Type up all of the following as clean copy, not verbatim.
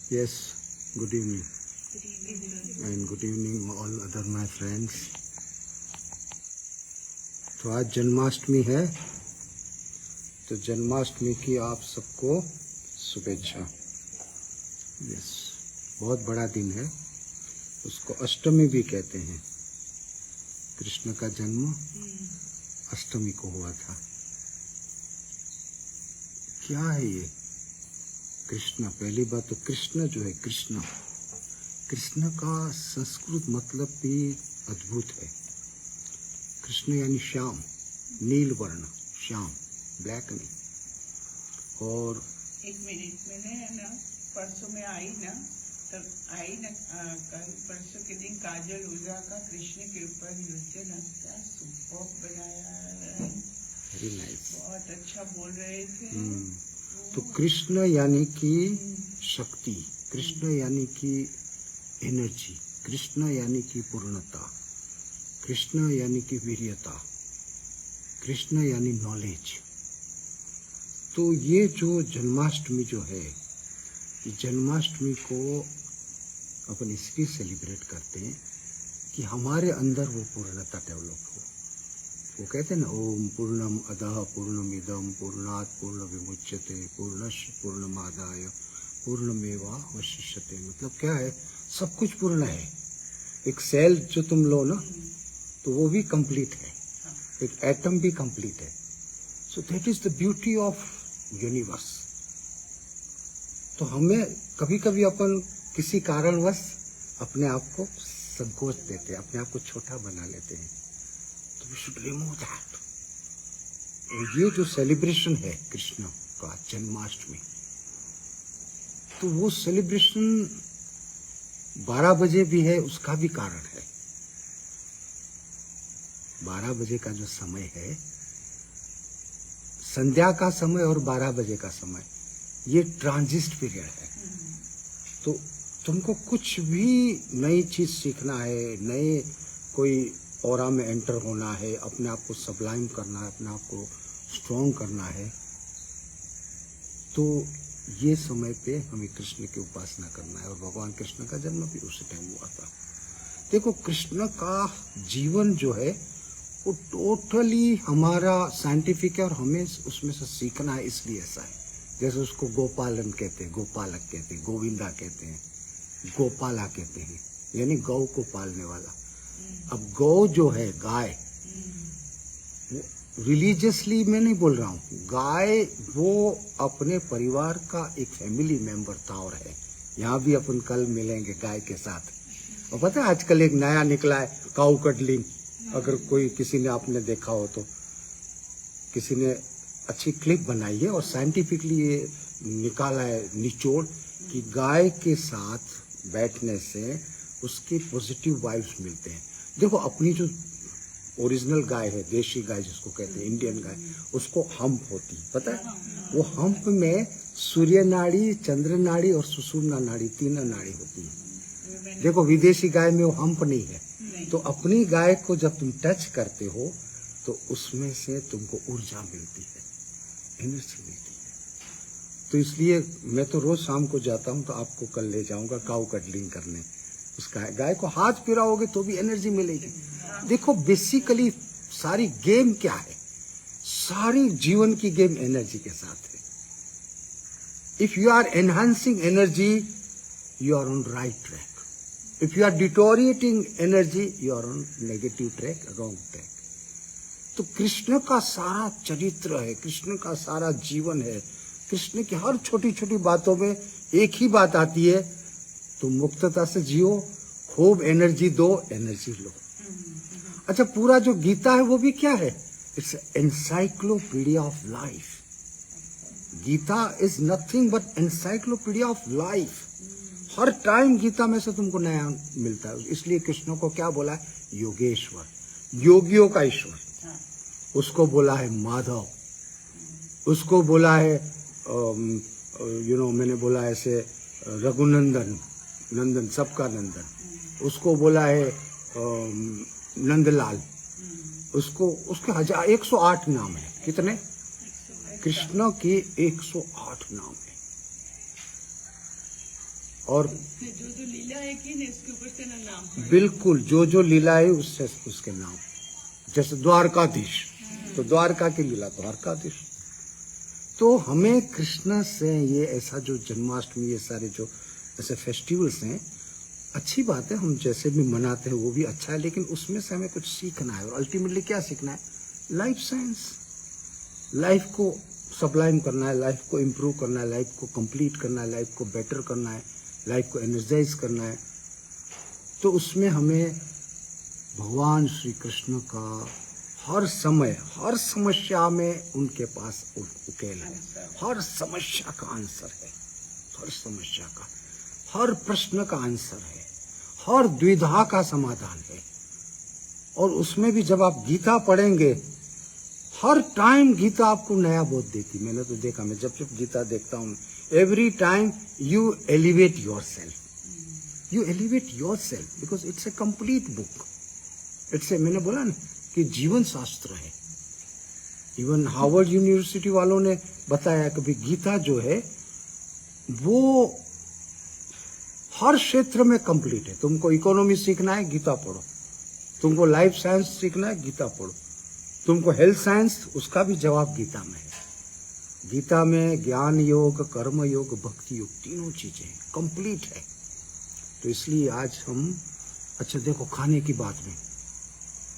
Yes, good evening. And good evening all other my friends. तो आज जन्माष्टमी है, तो जन्माष्टमी की आप सबको शुभेच्छा। यस, बहुत बड़ा दिन है, उसको अष्टमी भी कहते हैं। कृष्ण का जन्म अष्टमी को हुआ था। क्या है ये कृष्ण? पहली बात तो कृष्ण जो है, कृष्ण का संस्कृत मतलब भी अद्भुत है। कृष्ण यानी श्याम, नील वर्ण, श्याम, ब्लैक नहीं। और एक मिनट, मैंने ना परसों में आई ना, तब आई ना कल परसों के दिन काजल ओझा का कृष्ण के ऊपर नृत्य क्या सुपर बनाया, वेरी नाइस, बहुत अच्छा बोल रहे थे। तो कृष्ण यानी कि शक्ति, कृष्ण यानी कि एनर्जी, कृष्ण यानी कि पूर्णता, कृष्ण यानी कि वीर्यता, कृष्ण यानी नॉलेज। तो ये जो जन्माष्टमी जो है, ये जन्माष्टमी को अपन इसलिए सेलिब्रेट करते हैं कि हमारे अंदर वो पूर्णता डेवलप हो। वो कहते हैं ना, ओम पूर्णम अदः पूर्णमिदं पूर्णात् पूर्णविमुच्यते पूर्णस्य पूर्णमादाय पूर्णमेवावशिष्यते। मतलब क्या है, सब कुछ पूर्ण है। एक सेल जो तुम लो ना, तो वो भी कंप्लीट है, एक एटम भी कंप्लीट है। So that is the beauty of universe. तो हमें कभी कभी अपन किसी कारणवश अपने आप को संकोच देते हैं, अपने आप को छोटा बना लेते हैं। तो वी शुड रिमूव दैट। ये जो सेलिब्रेशन है कृष्ण का जन्माष्टमी, तो वो सेलिब्रेशन 12 बजे भी है, उसका भी कारण है। 12 बजे का जो समय है, संध्या का समय और 12 बजे का समय, ये ट्रांजिस्ट पीरियड है। तो तुमको कुछ भी नई चीज सीखना है, नए कोई ऑरा में एंटर होना है, अपने आप को सबलाइम करना है, अपने आप को स्ट्रॉन्ग करना है, तो ये समय पे हमें कृष्ण की उपासना करना है। और भगवान कृष्ण का जन्म भी उसी टाइम हुआ था। देखो, कृष्ण का जीवन जो है वो टोटली हमारा साइंटिफिक है और हमें उसमें से सीखना है, इसलिए ऐसा है। जैसे उसको गोपालन कहते हैं, गोपालक कहते हैं, गोविंदा कहते हैं, गोपाला कहते हैं, यानी गौ को पालने वाला। अब गौ जो है, गाय, रिलीजियसली मैं नहीं बोल रहा हूँ, गाय वो अपने परिवार का एक फैमिली मेंबर था और है। यहाँ भी अपन कल मिलेंगे गाय के साथ। और पता है आजकल एक नया निकला है, काऊ कडलिंग। अगर कोई किसी ने आपने देखा हो तो किसी ने अच्छी क्लिप बनाई है और साइंटिफिकली ये निकाला है निचोड़ कि गाय के साथ बैठने से उसके पॉजिटिव वाइब्स मिलते हैं। देखो, अपनी जो ओरिजिनल गाय है, देशी गाय जिसको कहते हैं, इंडियन गाय, उसको हम्प होती, पता है? वो हम्प में सूर्य नाड़ी, चंद्र नाड़ी और सुषुम्ना नाड़ी, तीनों नाड़ी होती है। देखो, विदेशी गाय में वो हम्प नहीं है। तो अपनी गाय को जब तुम टच करते हो तो उसमें से तुमको ऊर्जा मिलती है, एनर्जी मिलती है। तो इसलिए मैं तो रोज शाम को जाता हूँ, तो आपको कल ले जाऊंगा काऊ कडलिंग करने। उसका गाय को हाथ फिराओगे तो भी एनर्जी मिलेगी। देखो, बेसिकली सारी गेम क्या है, सारी जीवन की गेम एनर्जी के साथ है। If you are enhancing energy, you are on right track. If you are deteriorating energy, you are on negative track, wrong track. तो कृष्ण का सारा चरित्र है, कृष्ण का सारा जीवन है। कृष्ण की हर छोटी छोटी बातों में एक ही बात आती है, तुम मुक्तता से जियो, खूब एनर्जी दो, एनर्जी लो। अच्छा, पूरा जो गीता है वो भी क्या है? It's encyclopedia of life. Gita is nothing but encyclopedia of life. हर टाइम गीता में से तुमको नया मिलता है। इसलिए कृष्ण को क्या बोला है? योगेश्वर, योगियों का ईश्वर। उसको बोला है माधव, उसको बोला है मैंने बोला ऐसे रघुनंदन, नंदन, सबका नंदन। उसको बोला है नंदलाल। उसको उसके 108 नाम है। कितने? कृष्ण के 108 नाम है, और जो लीला है कि नहीं इसके ऊपर से ना नाम। बिल्कुल जो लीला है उससे उसके नाम। जैसे द्वारकाधीश, तो द्वारका की लीला द्वारकाधीश। तो हमें कृष्ण से ये ऐसा जो जन्माष्टमी, ये सारे जो ऐसे फेस्टिवल्स हैं, अच्छी बात है, हम जैसे भी मनाते हैं वो भी अच्छा है, लेकिन उसमें से हमें कुछ सीखना है। और अल्टीमेटली क्या सीखना है? Life science. लाइफ को सब्लाइम करना है, लाइफ को इम्प्रूव करना है, लाइफ को कंप्लीट करना है, लाइफ को बेटर करना है, लाइफ को एनर्जाइज करना है। तो उसमें हमें भगवान श्री कृष्ण का हर समय, हर समस्या में उनके पास उकेल है, हर समस्या का आंसर है, हर समस्या का, हर प्रश्न का आंसर है, हर द्विधा का समाधान है। और उसमें भी जब आप गीता पढ़ेंगे, हर टाइम गीता आपको नया बोध देती। मैंने तो देखा, मैं जब जब गीता देखता हूँ, every time you elevate your self, you elevate your self, because it's a complete book. It's a, मैंने बोला ना कि जीवन शास्त्र है। इवन हार्वर्ड यूनिवर्सिटी वालों ने बताया कि गीता जो है वो हर क्षेत्र में कंप्लीट है। तुमको इकोनॉमी सीखना है, गीता पढ़ो। तुमको लाइफ साइंस सीखना है, गीता पढ़ो। तुमको हेल्थ साइंस, उसका भी जवाब गीता में है। गीता में ज्ञान योग, कर्म योग, भक्ति योग, तीनों चीजें कंप्लीट है। तो इसलिए आज हम, अच्छा देखो, खाने की बात में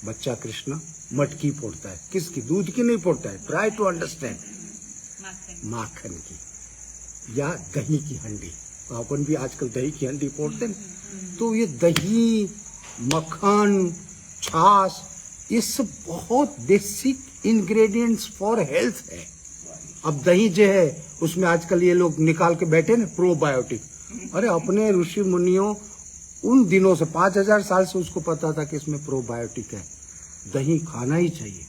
बच्चा कृष्ण मटकी फोड़ता है, किसकी? दूध की नहीं फोड़ता है। Try to understand. माखन की या दही की हंडी। तो अपन भी आजकल दही की हंडी फोड़ते हैं। तो ये दही, मक्खन, छाछ, ये सब बहुत बेसिक इंग्रेडिएंट्स फॉर हेल्थ है। अब दही जो है उसमें आजकल ये लोग निकाल के बैठे ना प्रोबायोटिक। अरे अपने ऋषि मुनियों उन दिनों से 5000 साल से उसको पता था कि इसमें प्रोबायोटिक है। दही खाना ही चाहिए।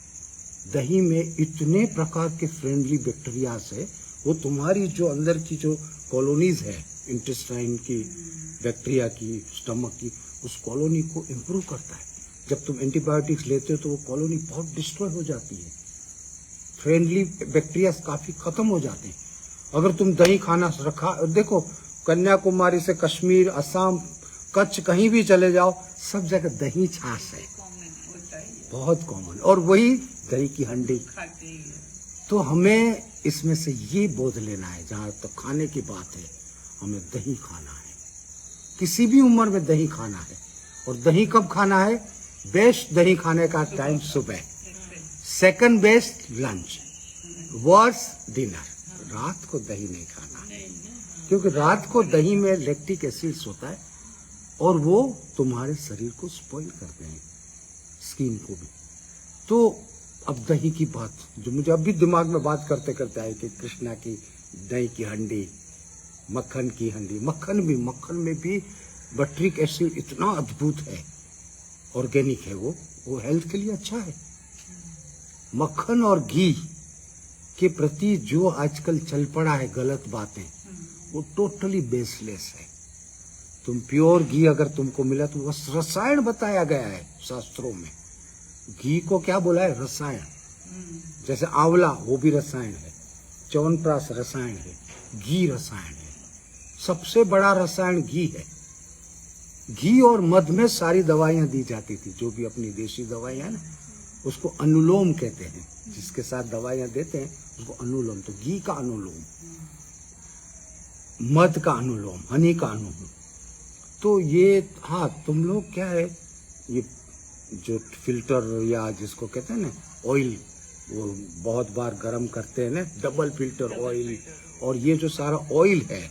दही में इतने प्रकार के फ्रेंडली बैक्टीरियाज है, वो तुम्हारी जो अंदर की जो कॉलोनीज है, इंटेस्टाइन की, बैक्टीरिया की, स्टमक की, उस कॉलोनी को इम्प्रूव करता है। जब तुम एंटीबायोटिक्स लेते हो तो वो कॉलोनी बहुत डिस्ट्रॉय हो जाती है, फ्रेंडली बैक्टीरिया काफी खत्म हो जाते हैं। अगर तुम दही खाना रखा, देखो कन्याकुमारी से कश्मीर, असम, कच्छ, कहीं भी चले जाओ, सब जगह दही छाछ है, बहुत कॉमन। और वही दही की हंडी खाते हैं। तो हमें इसमें से ये बोध लेना है, जहाँ तक खाने की बात है, हमें दही खाना है, किसी भी उम्र में दही खाना है। और दही कब खाना है? बेस्ट दही खाने का टाइम सुबह, second best lunch, worse dinner. रात को दही नहीं खाना, क्योंकि रात को दही में लैक्टिक एसिड्स होता है और वो तुम्हारे शरीर को स्पॉइल करते हैं, स्किन को भी। तो अब दही की बात जो मुझे अभी दिमाग में बात करते करते आई कि कृष्णा की दही की हंडी, मक्खन की हंडी। मक्खन में भी बटरिक एसिड इतना अद्भुत है, ऑर्गेनिक है, वो हेल्थ के लिए अच्छा है। मक्खन और घी के प्रति जो आजकल चल पड़ा है गलत बातें, वो टोटली बेसलेस है। तुम प्योर घी अगर तुमको मिला तो वो रसायन बताया गया है शास्त्रों में। घी को क्या बोला है? रसायन। जैसे आंवला, वो भी रसायन है, च्यवनप्राश रसायन है, घी रसायन है। सबसे बड़ा रसायन घी है। घी और मध में सारी दवाइयां दी जाती थी, जो भी अपनी देशी दवाइयां है ना, उसको अनुलोम कहते हैं। जिसके साथ दवाइयां देते हैं उसको अनुलोम। तो घी का अनुलोम, मध का अनुलोम, हनी का अनुलोम। तो ये, हाँ, तुम लोग क्या है, ये जो फिल्टर या जिसको कहते हैं ना ऑयल, वो बहुत बार गर्म करते हैं ना, डबल फिल्टर ऑयल, और ये जो सारा ऑयल है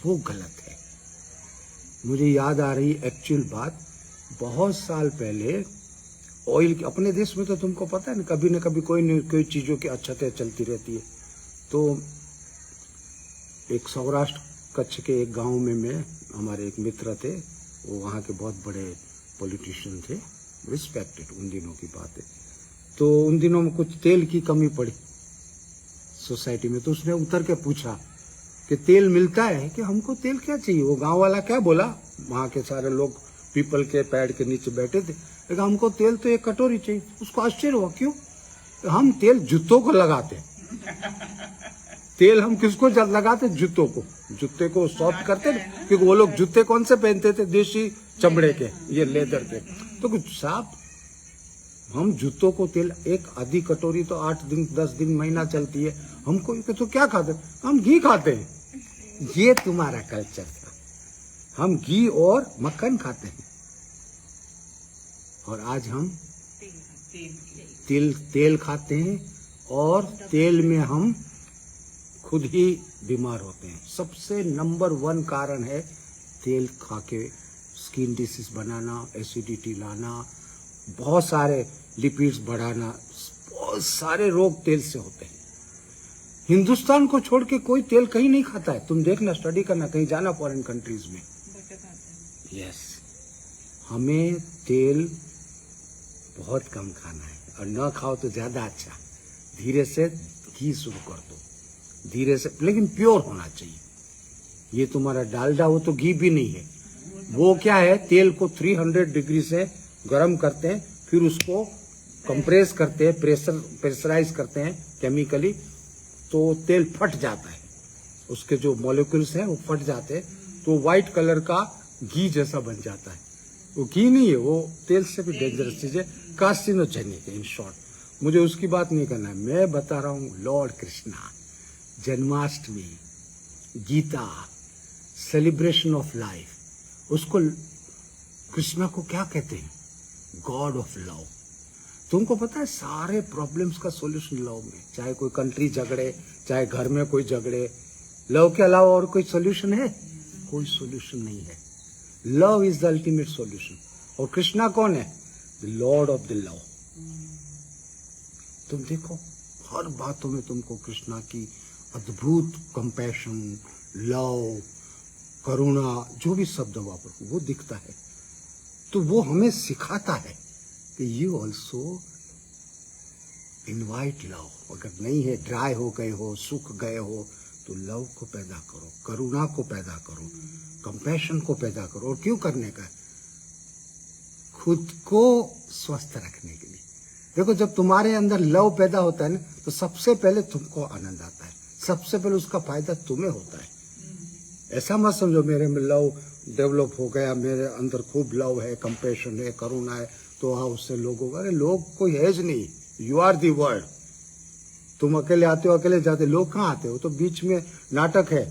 वो गलत है। मुझे याद आ रही एक्चुअल बात, बहुत साल पहले ऑयल की, अपने देश में तो तुमको पता है ना, कभी कोई न कोई चीजों की अच्छतें चलती रहती है। तो एक सौराष्ट्र कच्छ के एक गांव में हमारे एक मित्र थे, वो वहाँ के बहुत बड़े पॉलिटिशियन थे, रिस्पेक्टेड, उन दिनों की बात है। तो उन दिनों में कुछ तेल की कमी पड़ी सोसाइटी में, तो उसने उतर के पूछा कि तेल मिलता है? कि हमको तेल क्या चाहिए। वो गांव वाला क्या बोला, वहाँ के सारे लोग पीपल के पेड़ के नीचे बैठे थे, लेकिन हमको तेल तो एक कटोरी चाहिए। उसको आश्चर्य हुआ, क्यों? हम तेल जूतों को लगाते हैं। तेल हम किसको लगाते? जूतों को, जूते को सॉफ्ट करते ना, क्योंकि वो लोग जूते कौन से पहनते थे? देशी चमड़े के, ये लेदर के। तो कुछ साहब हम जूतों को तेल, एक आधी कटोरी तो 8 दिन 10 दिन महीना चलती है। हमको तो क्या खाते? हम घी खाते हैं। ये तुम्हारा कल्चर था, हम घी और मक्खन खाते हैं। और आज हम तेल खाते हैं, और तेल में हम खुद ही बीमार होते हैं। सबसे नंबर 1 कारण है तेल खा के स्किन डिसीज बनाना, एसिडिटी लाना, बहुत सारे लिपिड्स बढ़ाना, बहुत सारे रोग तेल से होते हैं। हिंदुस्तान को छोड़ के कोई तेल कहीं नहीं खाता है। तुम देखना, स्टडी करना, कहीं जाना फॉरेन कंट्रीज में। यस, हमें तेल बहुत कम खाना है, और न खाओ तो ज्यादा अच्छा। धीरे से घी शुरू कर दो, धीरे से, लेकिन प्योर होना चाहिए। ये तुम्हारा डालडा, वो तो घी भी नहीं है। वो क्या है? तेल को 300 डिग्री से गर्म करते हैं, फिर उसको कंप्रेस करते हैं, प्रेशराइज करते हैं केमिकली, तो तेल फट जाता है। उसके जो मॉलिक्यूल्स हैं वो फट जाते हैं, तो व्हाइट कलर का घी जैसा बन जाता है। वो घी नहीं है, वो तेल से भी डेंजरस चीज है, कार्सिनोजेनिक है। इन शॉर्ट, मुझे उसकी बात नहीं करना है। मैं बता रहा हूँ Lord Krishna, Janmashtami, Gita, celebration of life, उसको कृष्णा को क्या कहते हैं? God of love. तुमको पता है सारे प्रॉब्लम्स का सॉल्यूशन लव में। चाहे कोई कंट्री झगड़े, चाहे घर में कोई झगड़े, लव के अलावा और कोई सॉल्यूशन है? कोई सॉल्यूशन नहीं है। Love is the ultimate solution. और कृष्णा कौन है? The Lord of the love. तुम देखो, हर बातों में तुमको कृष्णा की अद्भुत कंपैशन, लव, करुणा, जो भी शब्द वापरो वो दिखता है। तो वो हमें सिखाता है कि यू ऑल्सो इनवाइट लव। अगर नहीं है, ड्राई हो गए हो, सूख गए हो, तो लव को पैदा करो, करुणा को पैदा करो, कंपैशन को पैदा करो। और क्यों करने का? खुद को स्वस्थ रखने के लिए। देखो, जब तुम्हारे अंदर लव पैदा होता है ना, तो सबसे पहले तुमको आनंद आता है, सबसे पहले उसका फायदा तुम्हें होता है। ऐसा मत समझो मेरे में लव डेवलप हो गया, मेरे अंदर खूब लव है, कंपैशन है, करुणा है, तो हाँ उससे लोगों का, अरे लोग कोई है नहीं, यू आर दी वर्ल्ड। तुम अकेले आते हो, अकेले जाते, लोग कहाँ आते हो? तो बीच में नाटक है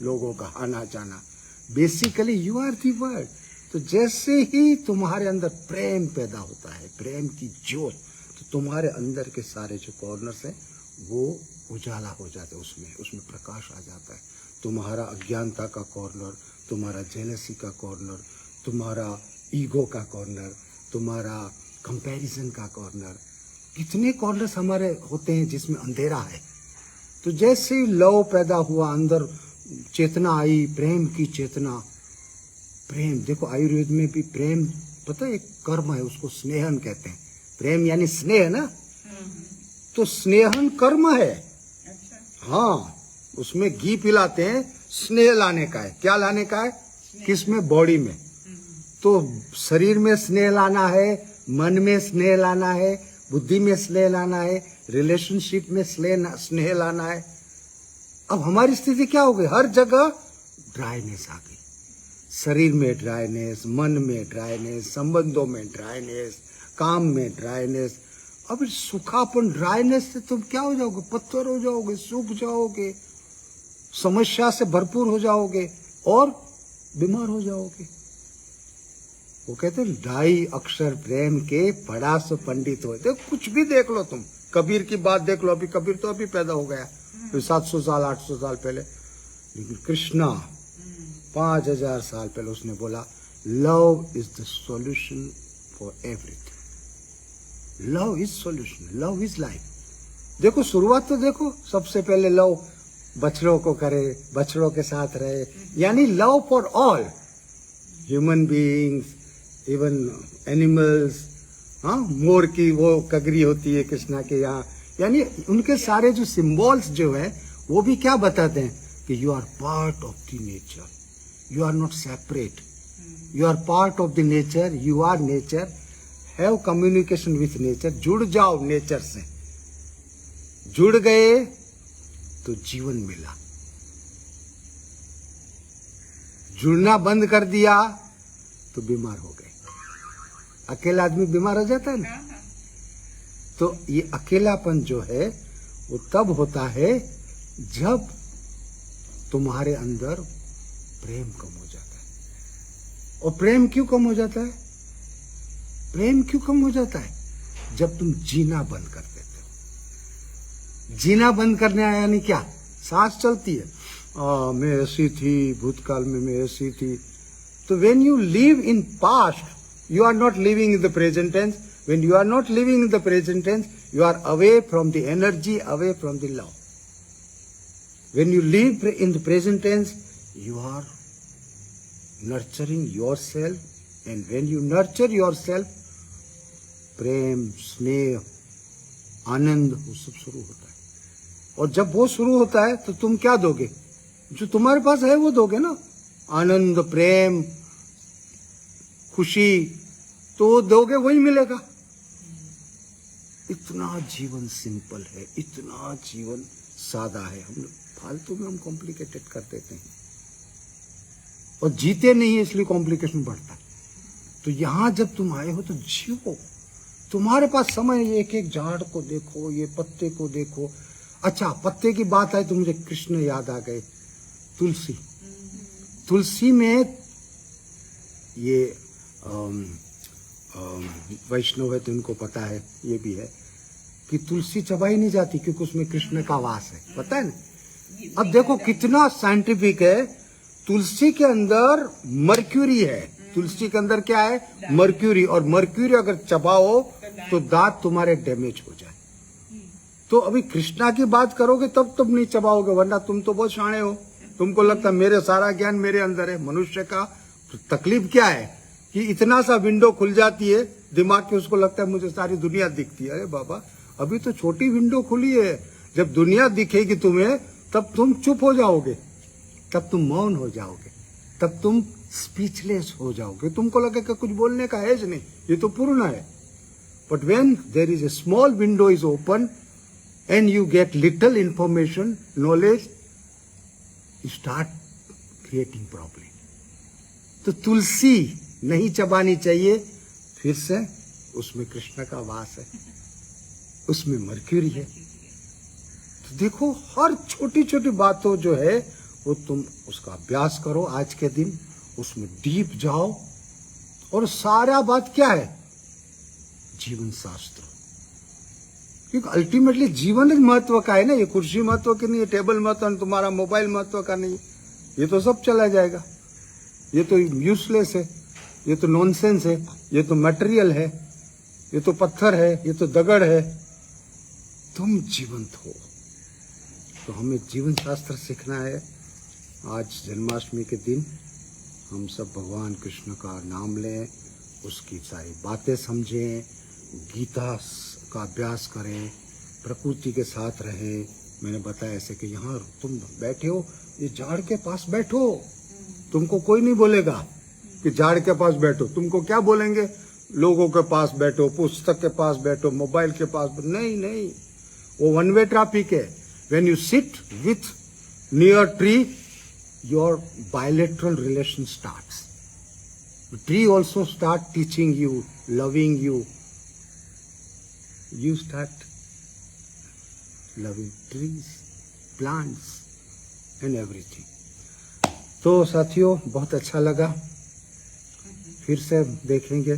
लोगों का आना जाना। Basically you are the world. तो जैसे ही तुम्हारे अंदर प्रेम पैदा होता है, प्रेम की जोत, तो तुम्हारे अंदर के सारे जो कॉर्नर्स हैं वो उजाला हो जाते हैं, उसमें प्रकाश आ जाता है। तुम्हारा अज्ञानता का कॉर्नर, तुम्हारा जेलसी का कॉर्नर, तुम्हारा ईगो का कॉर्नर, तुम्हारा कंपैरिजन का कॉर्नर, कितने कॉर्नर्स हमारे होते हैं जिसमें अंधेरा है। तो जैसे ही लव पैदा हुआ, अंदर चेतना आई, प्रेम की चेतना। प्रेम देखो, आयुर्वेद में भी प्रेम पता है एक कर्म है, उसको स्नेहन कहते हैं। प्रेम यानी स्नेह ना, तो स्नेहन कर्म है। हाँ, उसमें घी पिलाते हैं, स्नेह लाने का है। क्या लाने का है? किसमें? बॉडी में। तो शरीर में स्नेह लाना है, मन में स्नेह लाना है, बुद्धि में स्नेह लाना है, रिलेशनशिप में स्नेह लाना है। अब हमारी स्थिति क्या हो गई? हर जगह ड्राइनेस आ गई। शरीर में ड्राइनेस, मन में ड्राइनेस, संबंधों में ड्राइनेस, काम में ड्राइनेस। अब सूखापन, ड्राइनेस से तुम क्या हो जाओगे? पत्थर हो जाओगे, सूख जाओगे, समस्या से भरपूर हो जाओगे और बीमार हो जाओगे। वो कहते हैं ढाई अक्षर प्रेम के पढ़ा सो पंडित होते। कुछ भी देख लो तुम, कबीर की बात देख लो। अभी कबीर तो अभी पैदा हो गया, तो 700 साल 800 साल पहले। लेकिन कृष्णा 5000 साल पहले उसने बोला, love is the solution for everything. Love is solution, love is life. देखो शुरुआत तो देखो, सबसे पहले लव बछड़ों को करे, बछड़ों के साथ रहे, यानी love for all human beings, even animals. हाँ, मोर की वो कगरी होती है कृष्णा के यहाँ, यानी उनके सारे जो सिंबल्स जो है वो भी क्या बताते हैं कि you are part of the nature, you are not separate, you are part of the nature, you are nature, have communication with nature. जुड़ जाओ नेचर से, जुड़ गए तो जीवन मिला। जुड़ना बंद कर दिया तो बीमार हो गए। अकेला आदमी बीमार हो जाता है ना। हाँ, हाँ। तो ये अकेलापन जो है वो तब होता है जब तुम्हारे अंदर प्रेम कम हो जाता है। और प्रेम क्यों कम हो जाता है? प्रेम क्यों कम हो जाता है? जब तुम जीना बंद कर देते हो। जीना बंद करने आया यानी क्या? सांस चलती है, मैं ऐसी थी, भूतकाल में मैं ऐसी थी। तो when you live in past, you are not living in the present tense. When you are not living in the present tense, you are away from the energy, away from the love. When you live in the present tense, you are nurturing yourself, and when you nurture yourself, प्रेम, स्नेह, आनंद वो सब शुरू होता है। और जब वो शुरू होता है तो तुम क्या दोगे? जो तुम्हारे पास है वो दोगे ना। आनंद, प्रेम, खुशी, तो दोगे वही मिलेगा। इतना जीवन सिंपल है, इतना जीवन सादा है। हम फालतू में हम कॉम्प्लिकेटेड कर देते हैं और जीते नहीं है, इसलिए कॉम्प्लिकेशन बढ़ता है। तो यहां जब तुम आए हो तो जियो। तुम्हारे पास समय, एक एक झाड़ को देखो, ये पत्ते को देखो। अच्छा, पत्ते की बात आई तो मुझे कृष्ण याद आ गए। तुलसी, तुलसी में ये वैष्णव है तो इनको पता है, ये भी है कि तुलसी चबाई नहीं जाती क्योंकि उसमें कृष्ण का वास है। पता है ना? अब देखो कितना साइंटिफिक है। तुलसी के अंदर मर्क्यूरी है। तुलसी के अंदर क्या है? मर्क्यूरी। और मर्क्यूरी अगर चबाओ तो दांत तुम्हारे डैमेज हो जाए। तो अभी कृष्णा की बात करोगे तब तुम नहीं चबाओगे, वरना तुम तो बहुत शाणे हो। तुमको लगता है मेरे सारा ज्ञान मेरे अंदर है। मनुष्य का तकलीफ क्या है कि इतना सा विंडो खुल जाती है दिमाग की, उसको लगता है मुझे सारी दुनिया दिखती है। अरे बाबा, अभी तो छोटी विंडो खुली है। जब दुनिया दिखेगी तुम्हें तब तुम चुप हो जाओगे, तब तुम मौन हो जाओगे, तब तुम स्पीचलेस हो जाओगे। तुमको लगेगा कुछ बोलने का है नहीं, ये तो पूर्ण है। But when there is a small window is open and you get little information, knowledge, you start creating problem. तो तुलसी नहीं चबानी चाहिए। फिर से उसमें कृष्ण का वास है, उसमें मर्क्यूरी है। तो देखो, हर छोटी छोटी बातों जो है वो तुम उसका अभ्यास करो। आज के दिन उसमें डीप जाओ। और सारा बात क्या है? जीवन शास्त्र। क्योंकि अल्टीमेटली जीवन महत्व का है ना। ये कुर्सी महत्व की नहीं है, टेबल महत्व नहीं, तुम्हारा मोबाइल महत्व का नहीं। ये तो सब चला जाएगा, ये तो यूजलेस है, ये तो नॉनसेंस है, ये तो मटेरियल है, ये तो पत्थर है, ये तो दगड़ है। तुम जीवंत हो। तो हमें जीवन शास्त्र सीखना है। आज जन्माष्टमी के दिन हम सब भगवान कृष्ण का नाम लें, उसकी सारी बातें समझें, गीता का अभ्यास करें, प्रकृति के साथ रहें। मैंने बताया ऐसे कि यहाँ तुम बैठे हो, ये झाड़ के पास बैठो। तुमको कोई नहीं बोलेगा कि झाड़ के पास बैठो। तुमको क्या बोलेंगे? लोगों के पास बैठो, पुस्तक के पास बैठो, मोबाइल के पास। नहीं नहीं, वो वन वे ट्रैफिक है। When you sit with near tree, your bilateral relation starts. Tree also start teaching you, loving you. You start loving trees, plants and everything. तो साथियों, बहुत अच्छा लगा। फिर से देखेंगे,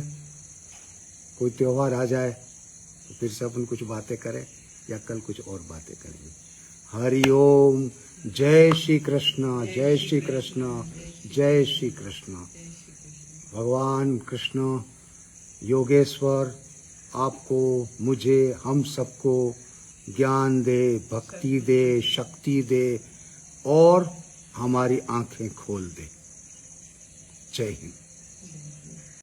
कोई त्योहार आ जाए तो फिर से अपन कुछ बातें करें या कल कुछ और बातें करेंगे। हरि ओम। जय श्री कृष्ण, जय श्री कृष्ण, जय श्री कृष्ण। भगवान कृष्ण योगेश्वर आपको, मुझे, हम सबको ज्ञान दे, भक्ति दे, शक्ति दे और हमारी आंखें खोल दे। जय हिंद।